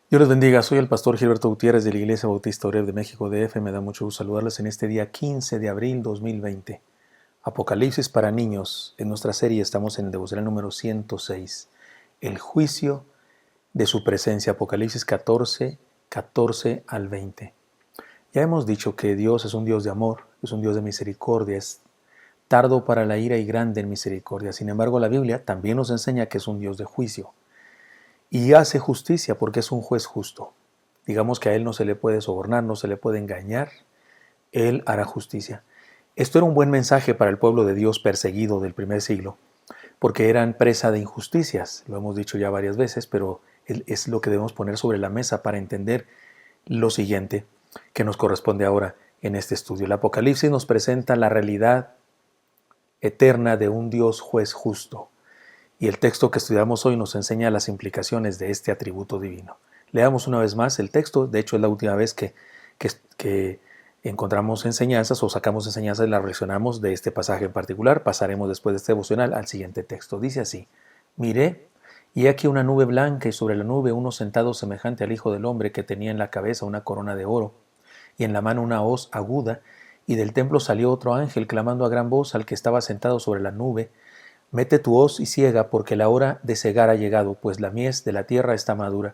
Dios les bendiga, soy el pastor Gilberto Gutiérrez de la Iglesia Bautista Oreb de México DF. Me da mucho gusto saludarles en este día 15 de abril 2020. Apocalipsis para niños. En nuestra serie estamos en el devocional número 106. El juicio de su presencia. Apocalipsis 14, 14 al 20. Ya hemos dicho que Dios es un Dios de amor, es un Dios de misericordia, es tardo para la ira y grande en misericordia. Sin embargo, la Biblia también nos enseña que es un Dios de juicio. Y hace justicia porque es un juez justo. Digamos que a Él no se le puede sobornar, no se le puede engañar. Él hará justicia. Esto era un buen mensaje para el pueblo de Dios perseguido del primer siglo, porque eran presa de injusticias. Lo hemos dicho ya varias veces, pero es lo que debemos poner sobre la mesa para entender lo siguiente que nos corresponde ahora en este estudio. El Apocalipsis nos presenta la realidad eterna de un Dios juez justo. Y el texto que estudiamos hoy nos enseña las implicaciones de este atributo divino. Leamos una vez más el texto. De hecho, es la última vez que encontramos enseñanzas o sacamos enseñanzas y las reflexionamos de este pasaje en particular. Pasaremos después de este devocional al siguiente texto. Dice así: Miré, y aquí una nube blanca, y sobre la nube uno sentado semejante al Hijo del Hombre, que tenía en la cabeza una corona de oro, y en la mano una hoz aguda. Y del templo salió otro ángel, clamando a gran voz al que estaba sentado sobre la nube: Mete tu hoz y ciega, porque la hora de cegar ha llegado, pues la mies de la tierra está madura.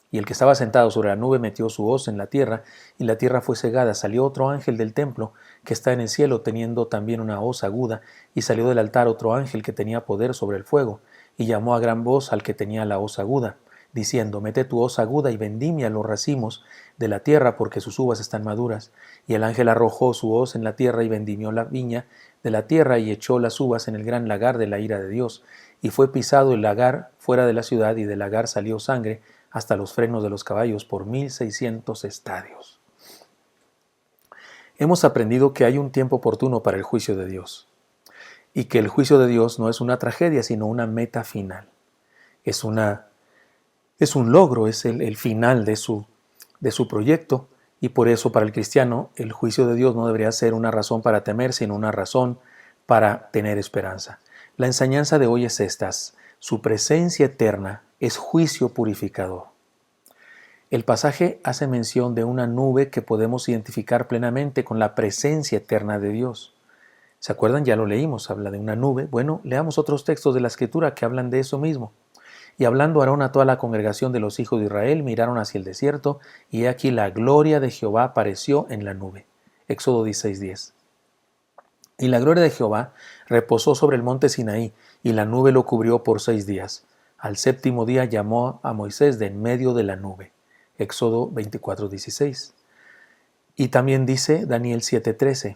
Y el que estaba sentado sobre la nube metió su hoz en la tierra, y la tierra fue cegada. Salió otro ángel del templo, que está en el cielo, teniendo también una hoz aguda, y salió del altar otro ángel que tenía poder sobre el fuego, y llamó a gran voz al que tenía la hoz aguda, diciendo: Mete tu hoz aguda y vendimia los racimos de la tierra, porque sus uvas están maduras. Y el ángel arrojó su hoz en la tierra y vendimió la viña de la tierra y echó las uvas en el gran lagar de la ira de Dios. Y fue pisado el lagar fuera de la ciudad, y del lagar salió sangre hasta los frenos de los caballos por 1600 estadios. Hemos aprendido que hay un tiempo oportuno para el juicio de Dios, y que el juicio de Dios no es una tragedia, sino una meta final. Es un logro, es el final de su proyecto, y por eso para el cristiano el juicio de Dios no debería ser una razón para temer, sino una razón para tener esperanza. La enseñanza de hoy es esta: su presencia eterna es juicio purificador. El pasaje hace mención de una nube que podemos identificar plenamente con la presencia eterna de Dios. ¿Se acuerdan? Ya lo leímos, habla de una nube. Bueno, leamos otros textos de la Escritura que hablan de eso mismo. Y hablando Aarón a toda la congregación de los hijos de Israel, miraron hacia el desierto, y he aquí la gloria de Jehová apareció en la nube. Éxodo 16:10. Y la gloria de Jehová reposó sobre el monte Sinaí, y la nube lo cubrió por 6 días. Al séptimo día llamó a Moisés de en medio de la nube. Éxodo 24:16. Y también dice Daniel 7:13.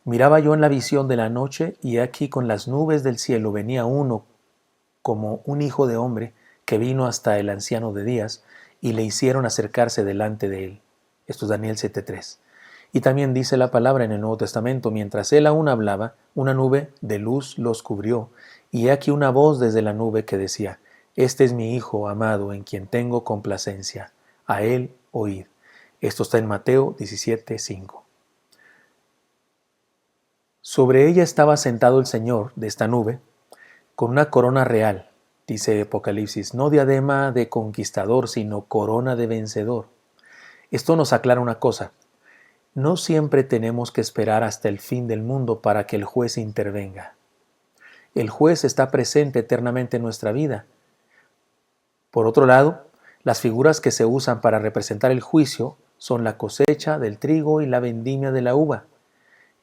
Miraba yo en la visión de la noche, y aquí con las nubes del cielo venía uno como un hijo de hombre, que vino hasta el anciano de días, y le hicieron acercarse delante de él. Esto es Daniel 7:3. Y también dice la palabra en el Nuevo Testamento: mientras él aún hablaba, una nube de luz los cubrió, y he aquí una voz desde la nube que decía: Este es mi Hijo amado, en quien tengo complacencia, a él oíd. Esto está en Mateo 17:5. Sobre ella estaba sentado el Señor de esta nube, con una corona real, dice Apocalipsis, no diadema de conquistador, sino corona de vencedor. Esto nos aclara una cosa: no siempre tenemos que esperar hasta el fin del mundo para que el juez intervenga. El juez está presente eternamente en nuestra vida. Por otro lado, las figuras que se usan para representar el juicio son la cosecha del trigo y la vendimia de la uva.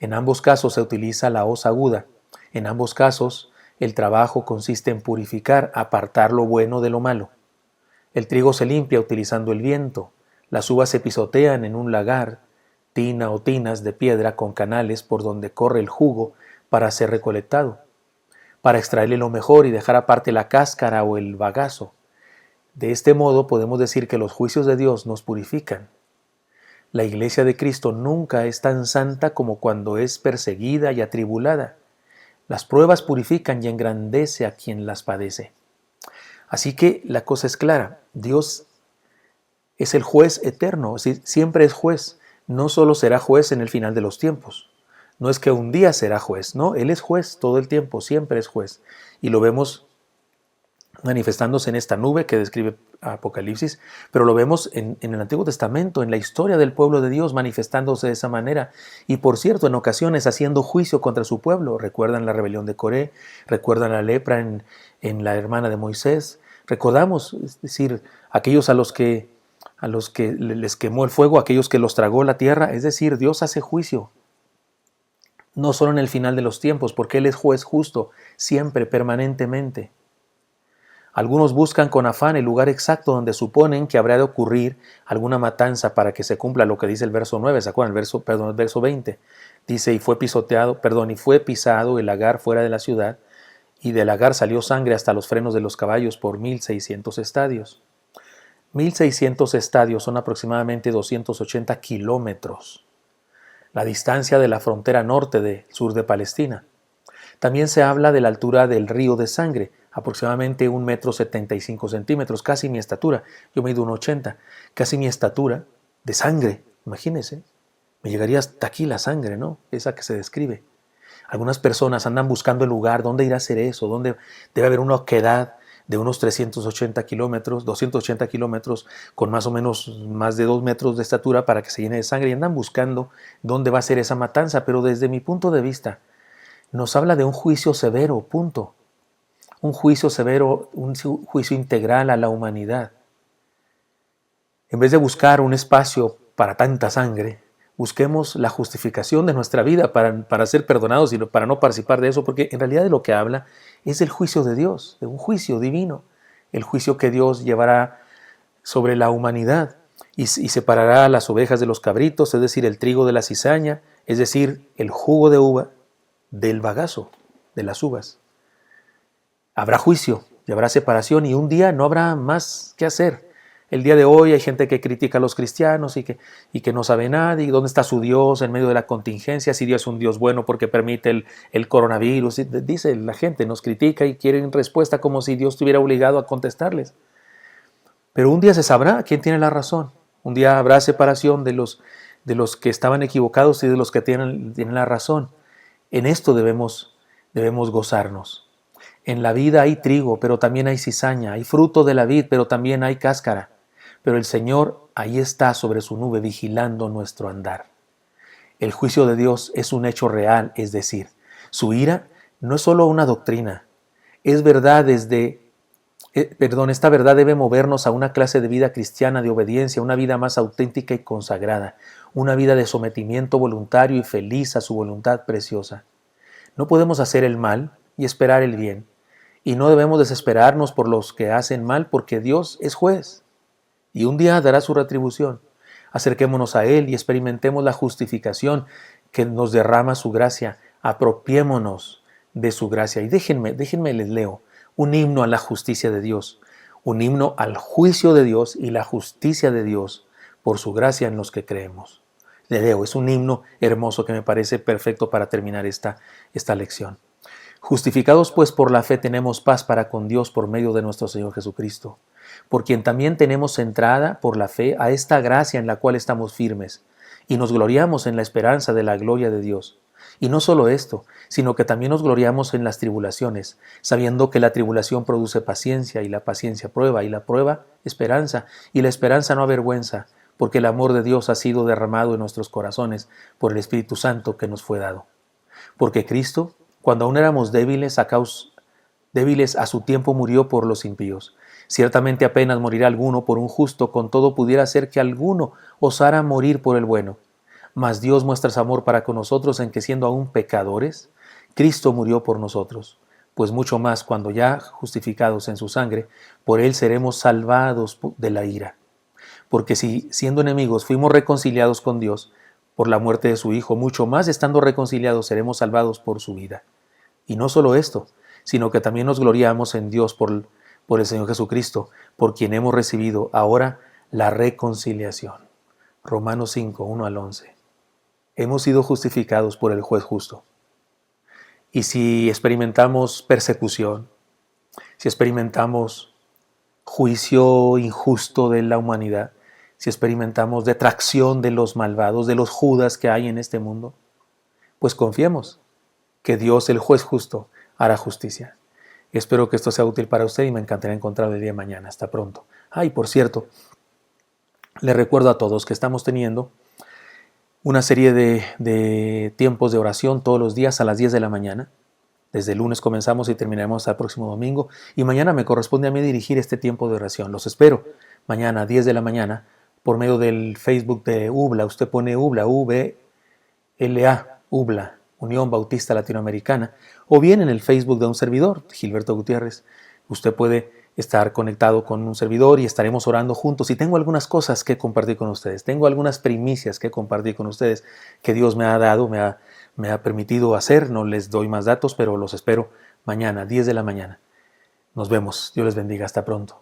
En ambos casos se utiliza la hoz aguda. En ambos casos, el trabajo consiste en purificar, apartar lo bueno de lo malo. El trigo se limpia utilizando el viento. Las uvas se pisotean en un lagar, tina o tinas de piedra con canales por donde corre el jugo para ser recolectado, para extraerle lo mejor y dejar aparte la cáscara o el bagazo. De este modo podemos decir que los juicios de Dios nos purifican. La Iglesia de Cristo nunca es tan santa como cuando es perseguida y atribulada. Las pruebas purifican y engrandece a quien las padece. Así que la cosa es clara: Dios es el juez eterno, es decir, siempre es juez. No solo será juez en el final de los tiempos. No es que un día será juez, no, Él es juez todo el tiempo, siempre es juez. Y lo vemos manifestándose en esta nube que describe Apocalipsis, pero lo vemos en el Antiguo Testamento, en la historia del pueblo de Dios manifestándose de esa manera, y por cierto, en ocasiones haciendo juicio contra su pueblo. Recuerdan la rebelión de Coré, recuerdan la lepra en la hermana de Moisés, recordamos, es decir, aquellos a los que les quemó el fuego, aquellos que los tragó la tierra, es decir, Dios hace juicio, no solo en el final de los tiempos, porque Él es juez justo, siempre, permanentemente. Algunos buscan con afán el lugar exacto donde suponen que habrá de ocurrir alguna matanza para que se cumpla lo que dice el verso 9, ¿se acuerdan? El verso 20. Dice, y fue pisado el lagar fuera de la ciudad, y del lagar salió sangre hasta los frenos de los caballos por 1600 estadios. 1600 estadios son aproximadamente 280 kilómetros, la distancia de la frontera norte del sur de Palestina. También se habla de la altura del río de sangre, aproximadamente 1,75 m, casi mi estatura. Yo mido 1,80 m, casi mi estatura de sangre. Imagínense, me llegaría hasta aquí la sangre, ¿no? Esa que se describe. Algunas personas andan buscando el lugar, ¿dónde ir a hacer eso? ¿Dónde debe haber una oquedad de unos 380 kilómetros, 280 kilómetros, con más o menos más de 2 metros de estatura para que se llene de sangre? Y andan buscando dónde va a ser esa matanza, pero desde mi punto de vista, nos habla de un juicio severo, punto. Un juicio severo, un juicio integral a la humanidad. En vez de buscar un espacio para tanta sangre, busquemos la justificación de nuestra vida para ser perdonados y para no participar de eso, porque en realidad de lo que habla es del juicio de Dios, de un juicio divino, el juicio que Dios llevará sobre la humanidad y separará las ovejas de los cabritos, es decir, el trigo de la cizaña, es decir, el jugo de uva del bagazo, de las uvas. Habrá juicio y habrá separación y un día no habrá más que hacer. El día de hoy hay gente que critica a los cristianos y que no sabe nada, y dónde está su Dios en medio de la contingencia, si Dios es un Dios bueno porque permite el coronavirus. Dice la gente, nos critica y quieren respuesta como si Dios estuviera obligado a contestarles. Pero un día se sabrá quién tiene la razón. Un día habrá separación de los que estaban equivocados y de los que tienen la razón. En esto debemos gozarnos. En la vida hay trigo, pero también hay cizaña, hay fruto de la vid, pero también hay cáscara. Pero el Señor ahí está sobre su nube vigilando nuestro andar. El juicio de Dios es un hecho real, es decir, su ira no es solo una doctrina, es verdad esta verdad debe movernos a una clase de vida cristiana de obediencia, una vida más auténtica y consagrada, una vida de sometimiento voluntario y feliz a su voluntad preciosa. No podemos hacer el mal y esperar el bien, y no debemos desesperarnos por los que hacen mal, porque Dios es juez y un día dará su retribución. Acerquémonos a Él y experimentemos la justificación que nos derrama su gracia. Apropiémonos de su gracia. Y déjenme les leo un himno a la justicia de Dios, un himno al juicio de Dios y la justicia de Dios por su gracia en los que creemos. Le leo, es un himno hermoso que me parece perfecto para terminar esta lección. Justificados pues por la fe tenemos paz para con Dios por medio de nuestro Señor Jesucristo, por quien también tenemos entrada por la fe a esta gracia en la cual estamos firmes, y nos gloriamos en la esperanza de la gloria de Dios. Y no solo esto, sino que también nos gloriamos en las tribulaciones, sabiendo que la tribulación produce paciencia, y la paciencia prueba, y la prueba esperanza, y la esperanza no avergüenza, porque el amor de Dios ha sido derramado en nuestros corazones por el Espíritu Santo que nos fue dado. Porque Cristo, cuando aún éramos débiles a su tiempo murió por los impíos. Ciertamente apenas morirá alguno por un justo, con todo pudiera ser que alguno osara morir por el bueno. Mas Dios muestra su amor para con nosotros en que siendo aún pecadores, Cristo murió por nosotros. Pues mucho más cuando ya justificados en su sangre, por él seremos salvados de la ira. Porque si siendo enemigos fuimos reconciliados con Dios por la muerte de su Hijo, mucho más estando reconciliados seremos salvados por su vida. Y no solo esto, sino que también nos gloriamos en Dios por el Señor Jesucristo, por quien hemos recibido ahora la reconciliación. Romanos 5, 1 al 11. Hemos sido justificados por el juez justo. Y si experimentamos persecución, si experimentamos juicio injusto de la humanidad, si experimentamos detracción de los malvados, de los Judas que hay en este mundo, pues confiemos que Dios, el juez justo, hará justicia. Espero que esto sea útil para usted y me encantará encontrarlo el día de mañana. Hasta pronto. Y por cierto, les recuerdo a todos que estamos teniendo una serie de tiempos de oración todos los días a las 10 de la mañana. Desde el lunes comenzamos y terminaremos hasta el próximo domingo. Y mañana me corresponde a mí dirigir este tiempo de oración. Los espero mañana a 10 de la mañana por medio del Facebook de UBLA. Usted pone UBLA, UBLA, UBLA, Unión Bautista Latinoamericana. O bien en el Facebook de un servidor, Gilberto Gutiérrez. Usted puede estar conectado con un servidor y estaremos orando juntos. Y tengo algunas cosas que compartir con ustedes. Tengo algunas primicias que compartir con ustedes que Dios me ha dado, me ha permitido hacer. No les doy más datos, pero los espero mañana, 10 de la mañana. Nos vemos. Dios les bendiga. Hasta pronto.